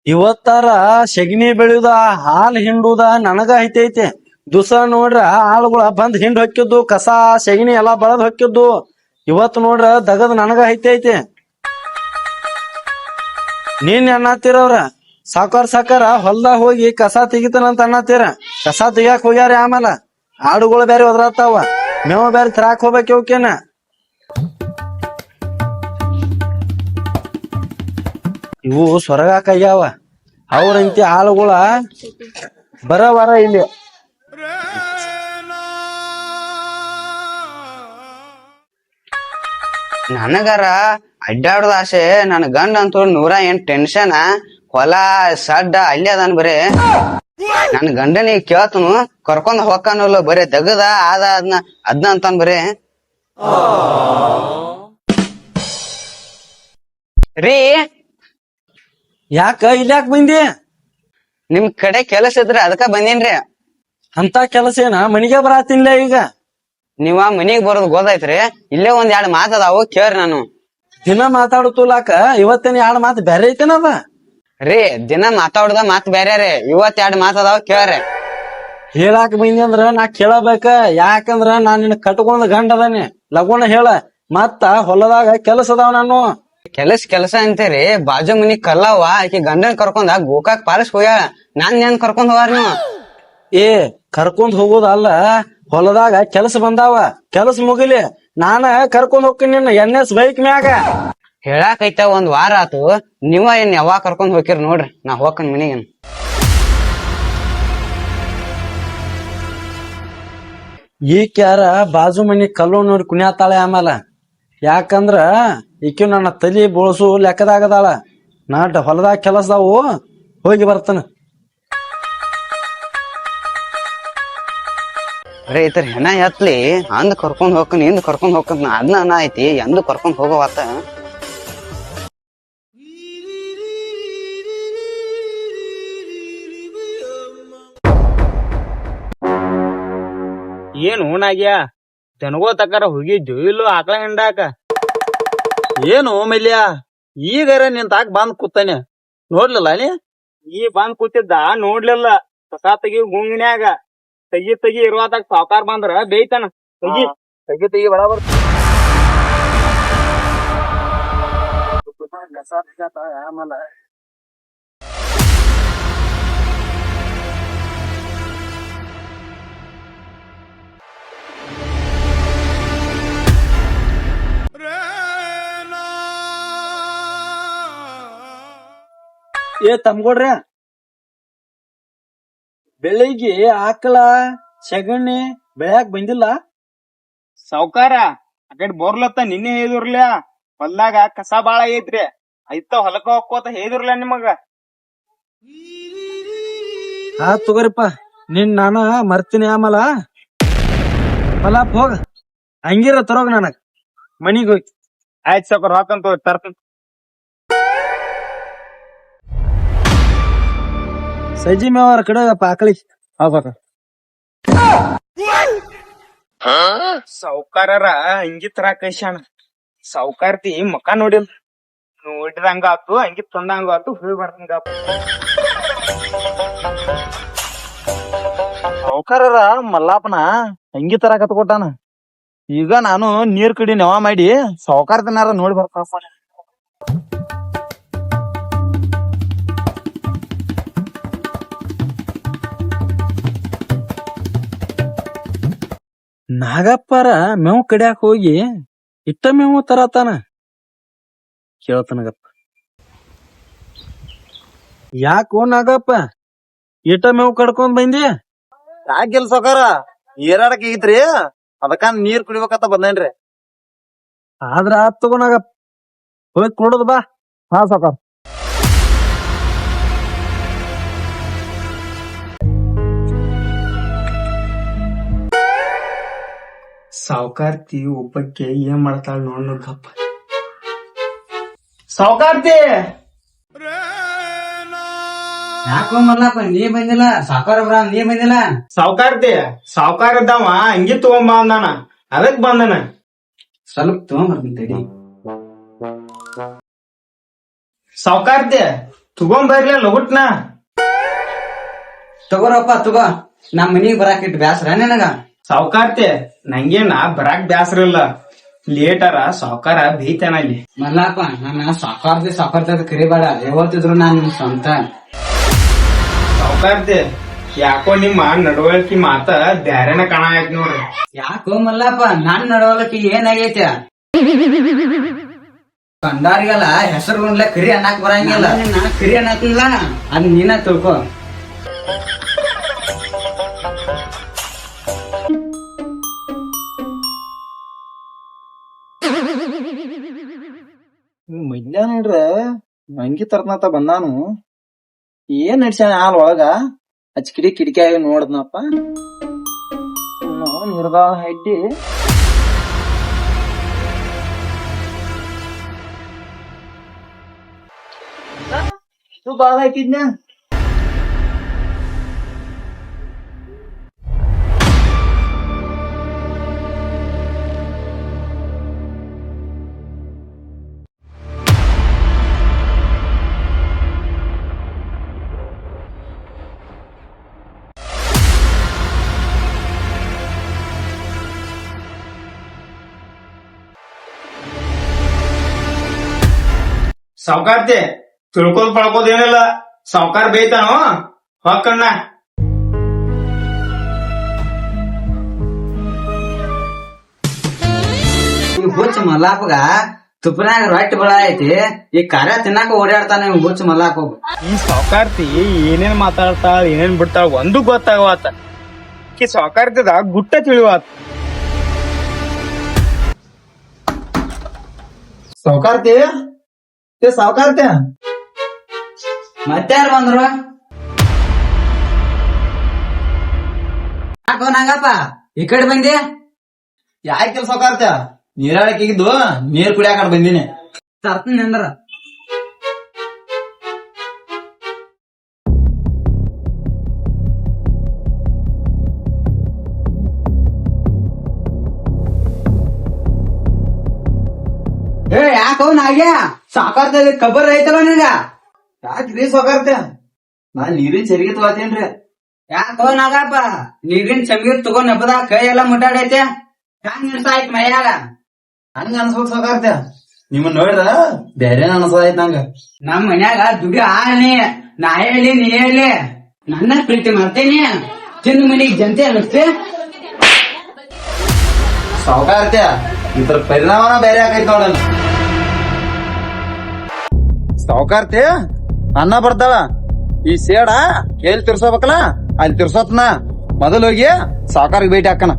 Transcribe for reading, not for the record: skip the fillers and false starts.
ಇವತ್ತಾರ ಸೆಗಣಿ ಬೆಳೆಯುದ ಹಾಲ್ ಹಿಂಡುದ ನನಗ ಐತೈತೆ. ದಿವಸ ನೋಡ್ರ ಆಳುಗಳ ಬಂದ್ ಹಿಂಡ್ ಹೊಕ್ಕಿದ್ದು ಕಸ ಸೆಗಣಿ ಎಲ್ಲಾ ಬಳದ್ ಹೊಕ್ಕಿದ್ದು. ಇವತ್ ನೋಡ್ರ ದಗದ್ ನನಗ ಐತೈತೆ. ನೀನ್ ಅನ್ನತ್ತೀರವ್ರ ಸಾಕಾರ ಹೊಲ್ದಾಗ ಹೋಗಿ ಕಸ ತೆಗಿತಾನಂತ ಅನ್ನತ್ತೀರ. ಕಸ ತೆಗಿಯಾಕ ಹೋಗ್ಯಾರ. ಆಮೇಲ ಆಡುಗಳು ಬ್ಯಾರೆ ಒದರಾತಾವ, ಮೇವ ಬ್ಯಾರೆ ತರಾಕ್ ಹೋಗ್ಬೇಕ. ಇವಕೇನ ಇವು ಸೊರಗಾಕ ಆಗ್ಯಾವ. ಅವ್ರಂತಿ ಆಳುಗಳ ಬರವಾರ ಇಲ್ಲಿ. ನನಗಾರ ಅಡ್ಡಾಡೋದ ಆಸೆ. ನನ್ ಗಂಡ ಅಂತೂ 108 ಟೆನ್ಷನ್. ಹೊಲ ಸಡ್ಡ ಅಲ್ಲಿ ಅದಾನ. ಬರೇ ನನ್ ಗಂಡನಿಗೆ ಕೇಳ್ತನು ಕರ್ಕೊಂಡ್ ಹೋಗ್ಕಾನಲ್ಲ. ಬರೇ ದಗದ ಅದ್ನ ಅಂತಾನ ಬರೇ. ರೀ ಯಾಕ ಇಲ್ಯಾಕ ಬಂದಿ? ನಿಮ್ ಕಡೆ ಕೆಲಸ ಇದ್ರೆ ಅದಕ್ಕ ಬಂದೇನ್ರಿ. ಅಂತ ಕೆಲಸ ಏನ ಮನಿಗೆ ಬರಾತಿನ್ಲ. ಈಗ ನೀವ ಮನಿಗ್ ಬರೋದ್ ಗೊತ್ತೈತ್ರಿ. ಇಲ್ಲೇ ಒಂದ್ 2 ಮಾತ್ ಅದಾವು ಕೇಳ್ರಿ. ನಾನು ದಿನ ಮಾತಾಡುತ್ತಲಾಕ ಇವತ್ತೇನ 2 ಮಾತು ಬ್ಯಾರೆ ಐತೇನದ? ರೀ ದಿನ ಮಾತಾಡುದ ಮಾತ್ ಬ್ಯಾರೆ ರೀ. ಇವತ್ 2 ಮಾತ್ ಅದಾವ ಕೇಳ್ರಿ. ಹೇಳಾಕ ಬಂದಿ ಅಂದ್ರ ನಾ ಕೇಳಬೇಕ. ಯಾಕಂದ್ರ ನಾನ್ ನಿನ್ನ ಕಟ್ಕೊಂಡ್ ಗಂಡ ಅದಾನೆ. ಲಗುಣ ಹೇಳ. ಮತ್ತ ಹೊಲದಾಗ ಕೆಲಸ ಅದಾವ. ನಾನು ಕೆಲಸ ಅಂತೀರಿ. ಬಾಜು ಮನಿ ಕಲ್ಲವ್ವ ಆಕಿ ಗಂಡನ್ ಕರ್ಕೊಂಡ ಗೋಕಾಕ್ ಪಾಲಿಸ್ ಹೋಗ್ಯಾಳ. ನಾನ್ ಏನ್ ಕರ್ಕೊಂಡ್ ಹೋಗಾರ ನೀವು? ಏ ಕರ್ಕೊಂಡ್ ಹೋಗೋದಲ್ಲ, ಹೊಲದಾಗ ಕೆಲಸ ಬಂದಾವ. ಕೆಲಸ ಮುಗಿಲಿ ನಾನ ಕರ್ಕೊಂಡ್ ಹೋಗ್ತೀನಿ ನಿನ್ನ NS ಬೈಕ್ ಮ್ಯಾಗ. ಹೇಳಾಕೈತ 1 ವಾರ ಆತು. ನೀವ ಏನ್ ಯಾವಾಗ ಕರ್ಕೊಂಡ್ ಹೋಗಿರ್ ನೋಡ್ರಿ. ನಾ ಹೋಗ್ಕನ್ ಮನಿಗೇನ್. ಈಕ್ಯಾರ ಬಾಜು ಮನಿ ಕಲ್ಲು ನೋಡಿ ಕುಣಿಯತಾಳೆ. ಆಮೇಲೆ ಯಾಕಂದ್ರ ಈಕಿ ನನ್ನ ತಲಿ ಬೋಳ್ಸು ಲೆಕ್ಕದಾಗದಾಳ. ನಾಟ್ ಹೊಲದಾಗ ಕೆಲಸದಾವು ಹೋಗಿ ಬರ್ತಾನ. ರೈತರ ಹೆಣ ಎತ್ಲಿ ಅಂದ್ ಕರ್ಕೊಂಡ್ ಹೋಗ್ಕನ್ ಇಂದ್ ಕರ್ಕೊಂಡ್ ಹೋಗ್ಕನ್ ಅದ್ನ ಐತಿ. ಎಂದು ಕರ್ಕೊಂಡ್ ಹೋಗವಾತ. ಏನು ನಾಗ್ಯ ತೆನಗೋ ತಕಾರ ಹೋಗಿದ್ದು ಇಲ್ಲೋ ಆಕಳ ಹಿಂಡಾಕ? ಏನು ಮಲ್ಯ ಈಗಾರ ನಿಂತಾಕ ಬಂದ್ ಕೂತಾನೆ ನೋಡ್ಲಿಲ್ಲ ನೀ? ಈ ಬಂದ್ ಕೂತಿದ್ದ ನೋಡ್ಲಿಲ್ಲ. ಕಸ ತೆಗಿ ಗುಂಗಿನ್ಯಾಗ ತೆಗಿ ಇರುವಾದಾಗ ಸಾವ್ಕಾರ ಬಂದ್ರ ಬೇಯ್ತಾನ. ತೆಗಿ ಬಡ ಬರ್ತ ಆಮೇಲೆ ಏ ತಮ್ಗೊಡ್ರ, ಬೆಳಿಗ್ಗೆ ಆಕಳ ಸೆಗಣಿ ಬೆಳ್ಯಾಕ್ ಬಂದಿಲ್ಲ? ಸಾವ್ಕಾರ ಆ ಕಡೆ ಬೋರ್ಲತ್ತ ನಿನ್ನೆ ಹೇಳಿದ್ರಲ್ಲ. ಹೊಲ್ದಾಗ ಕಸ ಬಾಳ ಐತ್ರಿ. ಐತ ಹೊಲಕ್ಕ ಹೋಗ್ಕೋತ ಹೇಳಿದ್ರಲ್ಲ ನಿಮಗ. ತಗೋರಿಪ್ಪ, ನಾನು ಮರ್ತೀನಿ. ಆಮಲ ಮಲಾಪ್ ಹೋಗ ಹಂಗಿರ ತರೋಗ ನನಗ್ ಮನಿಗ್ ಹೋಗಿ. ಆಯ್ತು ಸಾವ್ಕಾರ ಹಾಕಂತ ತರ್ತಂತ. ಸಜ್ಜಿ ಮೇವಾರ ಕಡೆಗಪ್ಪ ಆಕಳಿ. ಸಾವ್ಕಾರರ ಅಂಗಿ ತರಾಕ ಕಳ್ಸ್ಯಾಣ. ಸಾವ್ಕಾರ್ತಿ ಮಕ ನೋಡಿಲ್. ನೋಡಿದಂಗ ಆತು, ಅಂಗಿ ತಂದಂಗ ಆತು, ಹೋಗಿ ಬರ್ದಂಗ ಆತು. ಸಾವ್ಕಾರರ ಮಲ್ಲಾಪನ ಅಂಗಿ ತರಾಕ ಕೊಟ್ಟಾನ. ಈಗ ನಾನು ನೀರ್ ಕಡಿ ನೆವ ಮಾಡಿ ಸಾವ್ಕಾರ್ತಿನಾರ ನೋಡಿ ಬರ್ತಾಪ. ನಾಗಪ್ಪರ ಮೇವ್ ಕಡ್ಯಾಕ ಹೋಗಿ ಇಟ್ಟ ಮೇವು ತರತಾನ. ಕೇಳ್ತನಗಪ್ಪ, ಯಾಕೋ ನಾಗಪ್ಪ ಇಟ್ಟ ಮೇವು ಕಡ್ಕೊಂಡ್ ಬಂದಿ? ಯಾಕಿಲ್ ಸಾವ್ಕಾರ, ಏರಾಡಕ್ ಐತ್ರಿ. ಅದಕ್ಕ ನೀರ್ ಕುಡಿಬೇಕಂತ ಬಂದೇನ್ರಿ. ಆದ್ರ ಆತ್ ತಗೋ ನಾಗಪ್ಪ, ಹೋಗಿ ಕೊಡುದು ಬಾ. ಹಾ ಸಾವ್ಕಾರ. ಸಾವ್ಕಾರ್ತಿ ಒಬ್ಬಕ್ಕೆ ಏನ್ ಮಾಡ್ತಾಳ ನೋಡ್ನಪ್ಪ. ಸಾವ್ಕಾರ್ತಿ ಯಾಕೋ ಮಲ್ಲಪ್ಪ ನೀ ಬಂದಿಲ್ಲ? ಸಾವ್ಕಾರ ನೀ ಬಂದಿಲ್ಲ? ಸಾವ್ಕಾರ ಇದ್ದಾವ ಅಂಗಿ ತಗೊಂಬ ಅಂದಾನ. ಅದಕ್ ಬಂದನ. ಸ್ವಲ್ಪ ತಗೊಂಬರ್ತೀನಿ ತಡಿ. ಸಾವ್ಕಾರ್ತಿ ತಗೊಂಬರ್ಲಿ ಲಗುಟ್ನ. ತಗೋರಪ್ಪ ತಗೋ, ನಮ್ ಮನಿಗ್ ಬರಾಕ್ ಇಟ್ ಬ್ಯಾಸ್ರ ನಿನಗ. ಸಾವ್ಕಾರ್ತೆ ನಂಗೇನ ಬರಾಕ್ ಬ್ಯಾಸ್ರ ಇಲ್ಲ, ಲೇಟರ ಸಾವ್ಕಾರ ಬೈತಾನ ಅಲ್ಲಿ. ಮಲ್ಲಪ್ಪ ನನ್ನ ಸಾಕಾರ್ದ ಕರಿಬೇಡ, ಯಾವತ್ತಿದ್ರು ನಾನ್ ನಿಮ್ ಸ್ವಂತ. ಸಾವ್ಕಾರ್ತೆ ಯಾಕೋ ನಿಮ್ಮ ನಡವಳಿಕೆ ಮಾತ ಬ್ಯಾರೆನ ಕಾಣ ಆಯ್ತು ನೋಡ್ರಿ. ಯಾಕೋ ಮಲ್ಲಪ್ಪ ನಾನ್ ನಡವಲಕ್ಕೆ ಏನಾಗೈತೆ? ಕಂಡಾರಿಗಲ್ಲ ಹೆಸರು ಗುಂಡ್ಲೆ ಕರಿ ಅನ್ನಕ್ ಬರಂಗಿಲ್ಲ. ನಾ ಕರಿ ಅನ್ನತ್ತಿಲ್ಲ, ಅದ್ ನೀನ ತಿಳ್ಕೊ. ಮಲ್ಯ ನೋಡ್ರ ಅಂಗಿ ತರ್ನತ ಬಂದಾನು. ಏನ್ ನಡ್ಸ್ಯಾನ ಹಾಲ್ ಒಳಗ? ಕಿಡಿಕಿ ಕಿಡಿಕಿಯಾಗಿ ನೋಡದ್ನಪ್ಪ. ನಿರ್ದಾಳ ಹೆಡ್ಡಿ ಬಾಳ ಹಾಕಿದ್ನ. ಸಾವ್ಕಾರ್ತೆ ತಿಳ್ಕೋದ್ ಪಳ್ಕೋದ್ ಏನಿಲ್ಲ, ಸಾವ್ಕಾರ್ ಬೈತಾನೋ ಹೊಕ್ಕಣ್ಣ. ಹುಚ್ಚ ಮಲ್ಲಾಪಗ ತುಪ್ಪನಾಗ ರೊಟ್ಟಿ ಬಳ ಐತಿ, ಈ ಕಾರ್ಯ ತಿನ್ನಾಕ ಓಡಾಡ್ತಾನೆ ಹುಚ್ಚ ಮಲ್ಲಾಪ. ಈ ಸಾವ್ಕಾರ್ತಿ ಏನೇನ್ ಮಾತಾಡ್ತಾಳ ಏನೇನ್ ಬಿಡ್ತಾಳ ಒಂದು ಗೊತ್ತಾಗವಾತ. ಈ ಸಾವ್ಕಾರ್ತಿದ ಗುಟ್ಟ ತಿಳಿವಾತ. ಸಾವ್ಕಾರ್ತಿ ಸಾವ್ಕಾರ್ತಿ ಮತ್ತಾರು ಬಂದ್ರು? ಯಾಕೋ ನಂಗಪ್ಪ ಈ ಕಡೆ ಬಂದಿ? ಯಾಕೆ ಸಾವ್ಕಾರ್ತಿ? ನೀರಾಳಕ್ಕಿದ್ದು ನೀರ್ ಕುಡಿಯಾಕ ಬಂದಿನಿ. ತರ್ತೀನಿ ಅಂದ್ರ ಯಾಕೋ ನಾಗ್ಯ ಸಾಕಾರ್ತ ಖಬರ್ ಐತಲ್ಲ ನಿನಗ? ಯಾಕ್ರಿ ಸಾವ್ಕಾರ್ತಿ? ನಾ ನೀರಿನ ಚರಿಗೆ ತಗೋತೇನ್ರಿ. ಯಾಕೋ ನಾಗಪ್ಪ ನೀರಿನ ಚಮೀರ್ ತಗೊಂಡ್ ಹಬ್ಬದ ಕೈ ಎಲ್ಲಾ ಮುಟ್ಟಾಡೈತೆ, ಹ್ಯಾಂಗ ನಿಲ್ಸಾಯ್ತ ಮೈಯಾಗ? ಹಂಗ ಅನ್ಸ್ಬೇಕು ಸಾವ್ಕಾರ್ತಿ, ನಿಮ್ಮನ್ ನೋಡ್ರ ಬೇರೆ ಅನ್ಸೋದೈತ್ ನಂಗ. ನಮ್ ಮನ್ಯಾಗ ದುಡಿ ಆನಿ, ನಾ ಹೇಳಿ ನೀ ಹೇಳಿ ನನ್ನ ಪ್ರೀತಿ ಮಾಡ್ತೇನಿ, ತಿಂದ ಮನಿಗ್ ಜನತೆ ಅನ್ನಿಸ್ತೆ. ಸಾವ್ಕಾರ್ತಿ ಇದ್ರ ಪರಿಣಾಮನ ಬೇರೆ ಆಕೈತ್ ನೋಡಲ್ಲ. ಸಾವ್ಕಾರ್ತಿ ಅನ್ನ ಬರ್ತಾಳ, ಈ ಸೇಡ ಎಲ್ಲಿ ತಿರ್ಸೋಬೇಕಲ್ಲ ಅಲ್ಲಿ ತಿರ್ಸೋತ್ನ. ಮೊದಲು ಹೋಗಿ ಸಾವ್ಕಾರ್ಗೆ ಭೇಟಿ ಹಾಕನ.